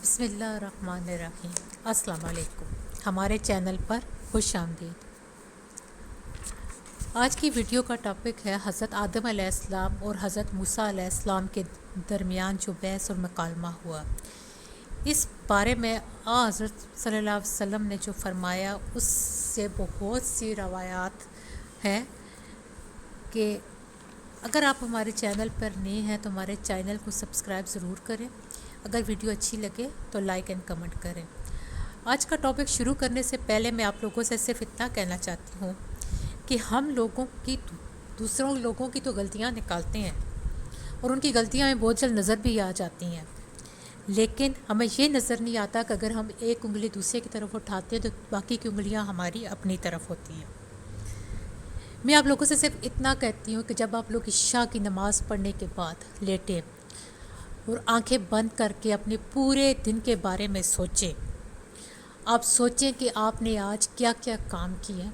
بسم اللہ الرحمن الرحیم۔ السلام علیکم، ہمارے چینل پر خوش آمدید۔ آج کی ویڈیو کا ٹاپک ہے حضرت آدم علیہ السلام اور حضرت موسیٰ علیہ السلام کے درمیان جو بحث اور مکالمہ ہوا، اس بارے میں حضرت صلی اللہ علیہ وسلم نے جو فرمایا اس سے بہت سی روایات ہیں کہ اگر آپ ہمارے چینل پر نئے ہیں تو ہمارے چینل کو سبسکرائب ضرور کریں، اگر ویڈیو اچھی لگے تو لائک اینڈ کمنٹ کریں۔ آج کا ٹاپک شروع کرنے سے پہلے میں آپ لوگوں سے صرف اتنا کہنا چاہتی ہوں کہ ہم دوسروں لوگوں کی تو غلطیاں نکالتے ہیں اور ان کی غلطیاں ہمیں بہت جلد نظر بھی آ جاتی ہیں، لیکن ہمیں یہ نظر نہیں آتا کہ اگر ہم ایک انگلی دوسرے کی طرف اٹھاتے ہیں تو باقی کی انگلیاں ہماری اپنی طرف ہوتی ہیں۔ میں آپ لوگوں سے صرف اتنا کہتی ہوں کہ جب آپ لوگ عشاء کی نماز پڑھنے کے بعد لیٹیں اور آنکھیں بند کر کے اپنے پورے دن کے بارے میں سوچیں، آپ سوچیں کہ آپ نے آج کیا کیا کام کیے،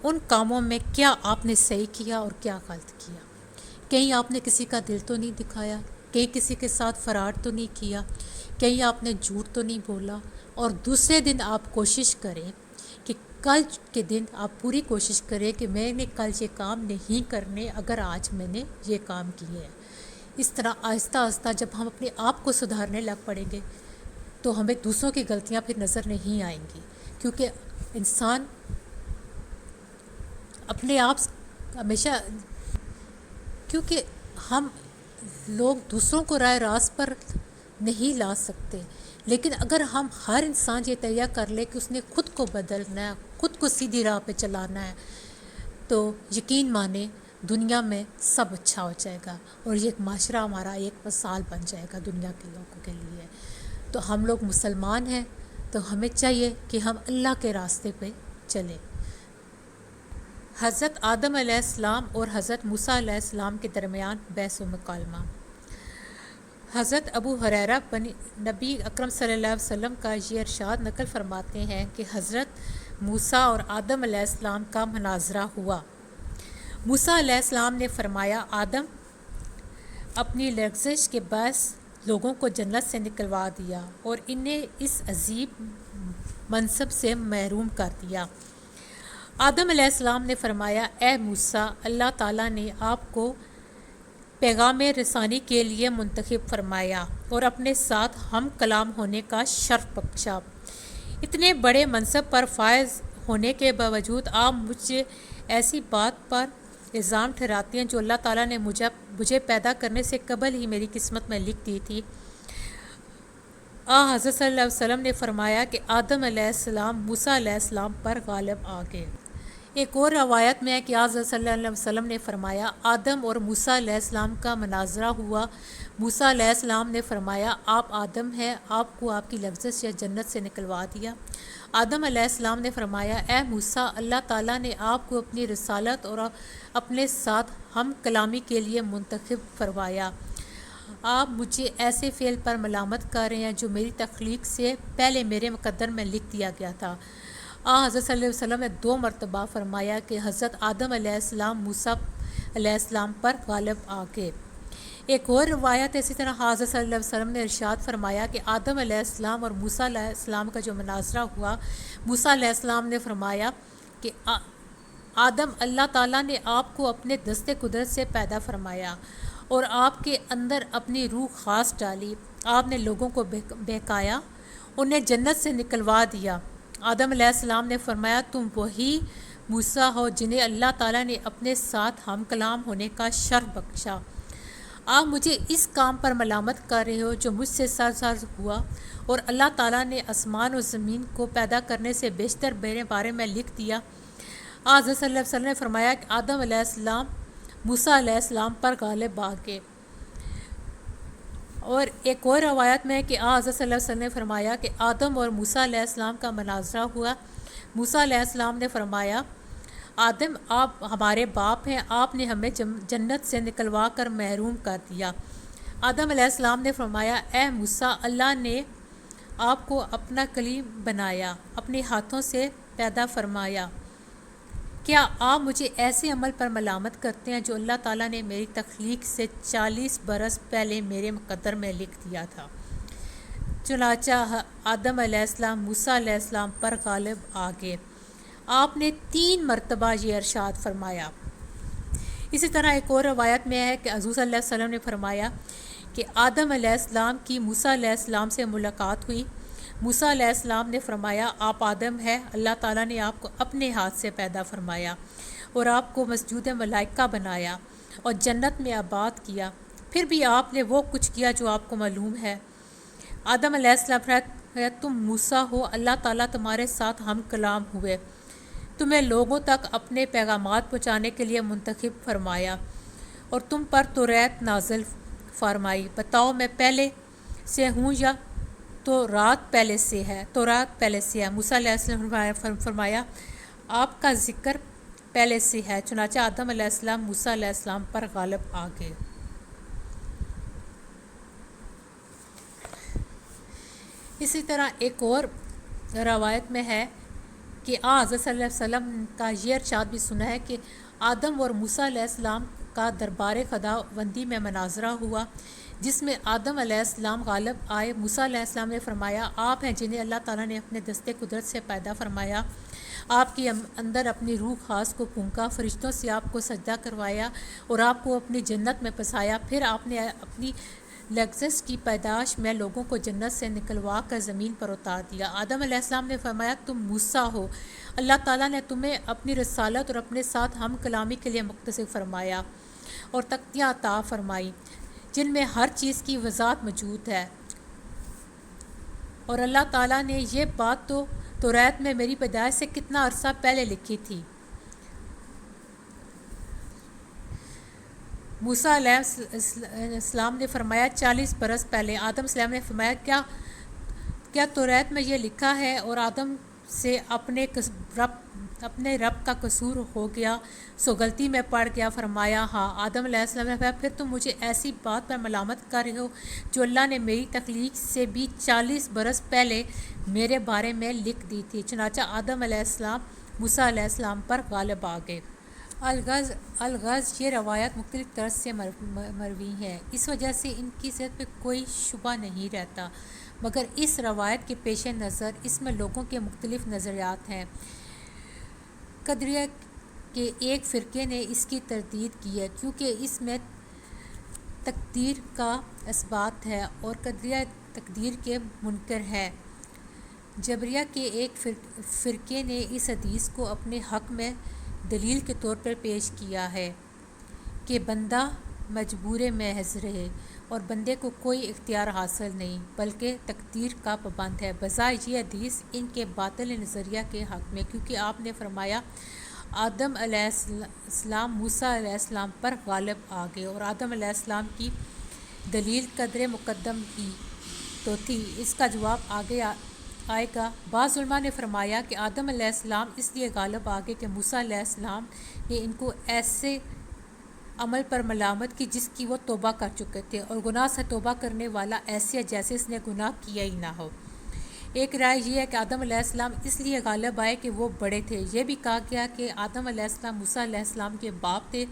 ان کاموں میں کیا آپ نے صحیح کیا اور کیا غلط کیا، کہیں آپ نے کسی کا دل تو نہیں دکھایا، کہیں کسی کے ساتھ فراڈ تو نہیں کیا، کہیں آپ نے جھوٹ تو نہیں بولا، اور دوسرے دن آپ کوشش کریں کہ کل کے دن آپ پوری کوشش کریں کہ میں نے کل یہ کام نہیں کرنے اگر آج میں نے یہ کام کیے ہیں۔ اس طرح آہستہ آہستہ جب ہم اپنے آپ کو سدھارنے لگ پڑیں گے تو ہمیں دوسروں کی غلطیاں پھر نظر نہیں آئیں گی، کیونکہ انسان اپنے آپ ہمیشہ کیونکہ ہم لوگ دوسروں کو رائے راست پر نہیں لا سکتے، لیکن اگر ہم ہر انسان یہ طے کر لے کہ اس نے خود کو بدلنا ہے، خود کو سیدھی راہ پہ چلانا ہے، تو یقین مانیں دنیا میں سب اچھا ہو جائے گا اور یہ معاشرہ ہمارا ایک مثال بن جائے گا دنیا کے لوگوں کے لیے۔ تو ہم لوگ مسلمان ہیں تو ہمیں چاہیے کہ ہم اللہ کے راستے پہ چلیں۔ حضرت آدم علیہ السلام اور حضرت موسیٰ علیہ السلام کے درمیان بحث و مکالمہ۔ حضرت ابو ہریرہ نبی اکرم صلی اللہ علیہ وسلم کا یہ ارشاد نقل فرماتے ہیں کہ حضرت موسیٰ اور آدم علیہ السلام کا مناظرہ ہوا۔ موسیٰ علیہ السلام نے فرمایا، آدم اپنی لغزش کے باعث لوگوں کو جنت سے نکلوا دیا اور انہیں اس عظیم منصب سے محروم کر دیا۔ آدم علیہ السلام نے فرمایا، اے موسیٰ، اللہ تعالیٰ نے آپ کو پیغام رسانی کے لیے منتخب فرمایا اور اپنے ساتھ ہم کلام ہونے کا شرف بخشا۔ اتنے بڑے منصب پر فائز ہونے کے باوجود آپ مجھے ایسی بات پر الزام ٹھہراتے ہیں جو اللہ تعالیٰ نے مجھے پیدا کرنے سے قبل ہی میری قسمت میں لکھ دی تھی۔ حضرت صلی اللہ علیہ وسلم نے فرمایا کہ آدم علیہ السلام موسیٰ علیہ السلام پر غالب آ گئے۔ ایک اور روایت میں ہے کہ حضرت صلی اللہ علیہ وسلم نے فرمایا، آدم اور موسیٰ علیہ السلام کا مناظرہ ہوا۔ موسیٰ علیہ السلام نے فرمایا، آپ آدم ہیں، آپ کو آپ کی لفظ یا جنت سے نکلوا دیا۔ آدم علیہ السلام نے فرمایا، اے موسیٰ، اللہ تعالیٰ نے آپ کو اپنی رسالت اور اپنے ساتھ ہم کلامی کے لیے منتخب فرمایا۔ آپ مجھے ایسے فعل پر ملامت کر رہے ہیں جو میری تخلیق سے پہلے میرے مقدر میں لکھ دیا گیا تھا۔ حضرت صلی اللہ علیہ وسلم نے 2 مرتبہ فرمایا کہ حضرت آدم علیہ السلام موسیٰ علیہ السلام پر غالب آ گئے۔ ایک اور روایت اسی طرح حضرت صلی اللہ علیہ وسلم نے ارشاد فرمایا کہ آدم علیہ السلام اور موسیٰ علیہ السلام کا جو مناظرہ ہوا، موسیٰ علیہ السلام نے فرمایا کہ آدم، اللہ تعالیٰ نے آپ کو اپنے دست قدرت سے پیدا فرمایا اور آپ کے اندر اپنی روح خاص ڈالی، آپ نے لوگوں کو بہکایا، انہیں جنت سے نکلوا دیا۔ آدم علیہ السلام نے فرمایا، تم وہی موسیٰ ہو جنہیں اللہ تعالیٰ نے اپنے ساتھ ہم کلام ہونے کا شرف بخشا۔ آپ مجھے اس کام پر ملامت کر رہے ہو جو مجھ سے سرزد ہوا، اور اللہ تعالیٰ نے آسمان و زمین کو پیدا کرنے سے بیشتر میرے بارے میں لکھ دیا۔ حضرت صلی اللہ علیہ وسلم نے فرمایا کہ آدم علیہ السلام موسیٰ علیہ السلام پر غالب آ گئے۔ اور ایک اور روایت میں ہے کہ حضرت صلی اللہ علیہ وسلم نے فرمایا کہ آدم اور موسیٰ علیہ السلام کا مناظرہ ہوا۔ موسیٰ علیہ السلام نے فرمایا، آدم، آپ ہمارے باپ ہیں، آپ نے ہمیں جنت سے نکلوا کر محروم کر دیا۔ آدم علیہ السلام نے فرمایا، اے موسیٰ، اللہ نے آپ کو اپنا کلیم بنایا، اپنے ہاتھوں سے پیدا فرمایا، کیا آپ مجھے ایسے عمل پر ملامت کرتے ہیں جو اللہ تعالیٰ نے میری تخلیق سے 40 برس پہلے میرے مقدر میں لکھ دیا تھا۔ चुनाचा आदम अलैहिस्सलाम मूसा अलैहिस्सलाम पर गालिब आ गए। आपने 3 मरतबा ये इरशाद फरमाया। इसी तरह एक और रवायत में है कि हज़ूर सल्लल्लाहु अलैहि वसल्लम ने फरमाया कि आदम अलैहिस्सलाम की मूसा अलैहिस्सलाम से मुलाकात हुई। मूसा अलैहिस्सलाम ने फरमाया, आप आदम है, अल्लाह ताला ने आपको अपने हाथ से पैदा फरमाया और आपको मस्जूद मलाइका बनाया और जन्नत में आबाद किया। फिर भी आपने वो कुछ किया जो आपको मालूम है। आदम अलैहिस्सलाम फरमाया, तुम मूसा हो, अल्लाह ताला तुम्हारे साथ हम कलाम हुए, तुम्हें लोगों तक अपने पैगामात पहुँचाने के लिए मुंतखब फरमाया और तुम पर तौरात नाज़िल फरमाई। बताओ मैं पहले से हूँ या तो रात पहले से है, तो रात पहले से है। मूसा अलैहिस्सलाम ने फरमाया, आपका ज़िक्र पहले से है। चुनाचा आदम अलैहिस्सलाम मूसा अलैहिस्सलाम पर गालिब आ गए। इसी तरह एक और रवायत में है कि हज़रत सल्लल्लाहु अलैहि वसल्लम का ये इरशाद भी सुना है कि आदम और मूसा अलैहिस्सलाम का दरबार खुदावंदी में मनाजरा हुआ, जिसमें आदम अलैहिस्सलाम गालिब आए। मूसा अलैहिस्सलाम ने फरमाया, आप हैं जिन्हें अल्लाह ताला ने अपने दस्ते कुदरत से पैदा फरमाया, आपके अंदर अपनी रूह खास को फूंका, फरिश्तों से आपको सजदा करवाया और आपको अपनी जन्नत में बसाया। फिर आपने अपनी लग्जस की पैदाश में लोगों को जन्नत से निकलवा कर ज़मीन पर उतार दिया। आदम अलैहिस्सलाम ने फरमाया, तुम मूसा हो, अल्लाह ताला ने तुम्हें अपनी रसालत और अपने साथ हम कलामी के लिए मुक्तसिब फरमाया और तख्तियाँ अता फरमाई जिनमें हर चीज़ की वज़ाहत मौजूद है। और अल्लाह ताला ने ये बात तो तौरात में मेरी पैदाइश से कितना अरसा पहले लिखी थी। मूसा अलैहिस्सलाम ने फरमाया, 40 बरस पहले। आदम अलैहिस्सलाम ने फरमाया, क्या तौरात में ये लिखा है? और आदम से अपने रब का कसूर हो गया, सो गलती में पड़ गया। फरमाया, हाँ। आदम अलैहिस्सलाम ने फरमाया, फिर तुम मुझे ऐसी बात पर मलामत कर रहे हो जो अल्लाह ने मेरी तख्लीक से भी 40 बरस पहले मेरे बारे में लिख दी थी। चुनाचा आदम अलैहिस्सलाम मूसा अलैहिस्सलाम पर गालिब आ गए। अलगज़ ये रवायत मुख्तलिफ तर्ज से मरवी हैं, इस वजह से इनकी सेहत पर कोई शुबा नहीं रहता, मगर इस रवायत के पेश नज़र इसमें लोगों के मुख्तलिफ नज़रियात हैं। कदरिया के एक फ़िरके ने इसकी तरदीद की है क्योंकि इसमें तकदीर का इस्बात है और कदरिया तकदीर के मुनकर है। जबरिया के एक फ़िरके ने इस हदीस को अपने हक़ में दलील के तौर पर पेश किया है कि बंदा मजबूर महज़ रहे और बंदे को कोई इख्तियार हासिल नहीं बल्कि तकदीर का पाबंद है। बजाय ये हदीस इनके बातिल नज़रिया के हक़ में, क्योंकि आपने फरमाया आदम अलैहिस्सलाम मूसा अलैहिस्सलाम पर गालिब आ गए और आदम अलैहिस्सलाम की दलील कदर मुक़द्दम की तो थी। इसका जवाब आगे आएगा। बाज़ उलमा ने फरमाया कि आदम अलैहिस्सलाम इसलिए गालिब आ गए कि मूसा अलैहिस्सलाम ने इनको ऐसे अमल पर मलामत की जिसकी वो तौबा कर चुके थे और गुनाह से तौबा करने वाला ऐसे है जैसे इसने गुनाह किया ही ना हो। एक राय ये है कि आदम अलैहिस्सलाम इसलिए गालिब आए कि वो बड़े थे। ये भी कहा गया कि आदम अलैहिस्सलाम मूसा अलैहिस्सलाम के बाप थे।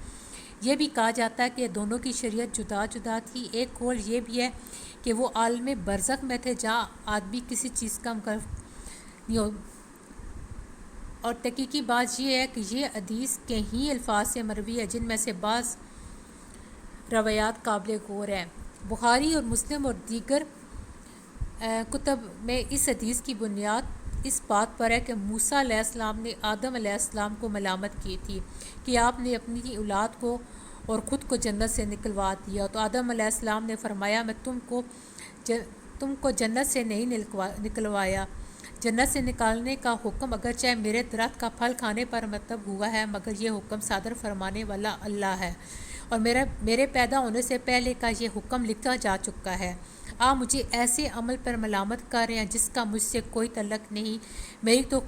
ये भी कहा जाता है कि दोनों की शरीयत जुदा जुदा थी। एक कौल ये भी है कि वो आलम बरज़ख में थे जहाँ आदमी किसी चीज़ का मुकल्लफ नहीं हो। और तहकीकी बात ये है कि ये हदीस के ही अल्फाज से मरवी है जिनमें से बाज़ रवायात काबिल गौर हैं। बुखारी और मुस्लिम और दीगर कुतब में इस हदीस की बुनियाद इस बात पर है कि मूसा अलैहिस्सलाम ने आदम अलैहिस्सलाम को मलामत की थी कि आपने अपनी औलाद को और ख़ुद को जन्नत से निकलवा दिया। तो आदम अलैहिस्सलाम ने फरमाया, मैं तुमको जन्नत से नहीं निकलवाया। जन्नत से निकालने का हुक्म अगरचे मेरे दरख्त का फल खाने पर मतलब हुआ है, मगर ये हुक्म सादर फरमाने वाला अल्लाह है और मेरे पैदा होने से पहले का ये हुक्म लिखा जा चुका है। आप मुझे ऐसे अमल पर मलामत कर रहे हैं जिसका मुझसे कोई तल्लक नहीं। मेरी तो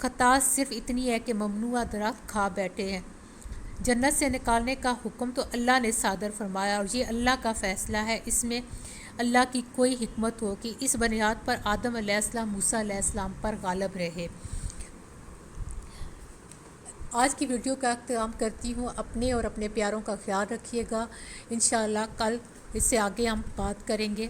खता सिर्फ इतनी है कि ममनुआ दरख्त खा बैठे हैं। जन्नत से निकालने का हुक्म तो अल्लाह ने सादर फरमाया और ये अल्लाह का फ़ैसला है। इसमें अल्लाह की कोई हिकमत हो कि इस बुनियाद पर आदम अलैहिस्सलाम मूसा अलैहिस्सलाम पर गालिब रहे। आज की वीडियो का अख्ताम करती हूँ। अपने और अपने प्यारों का ख्याल रखिएगा। इंशाअल्लाह कल इससे आगे हम बात करेंगे।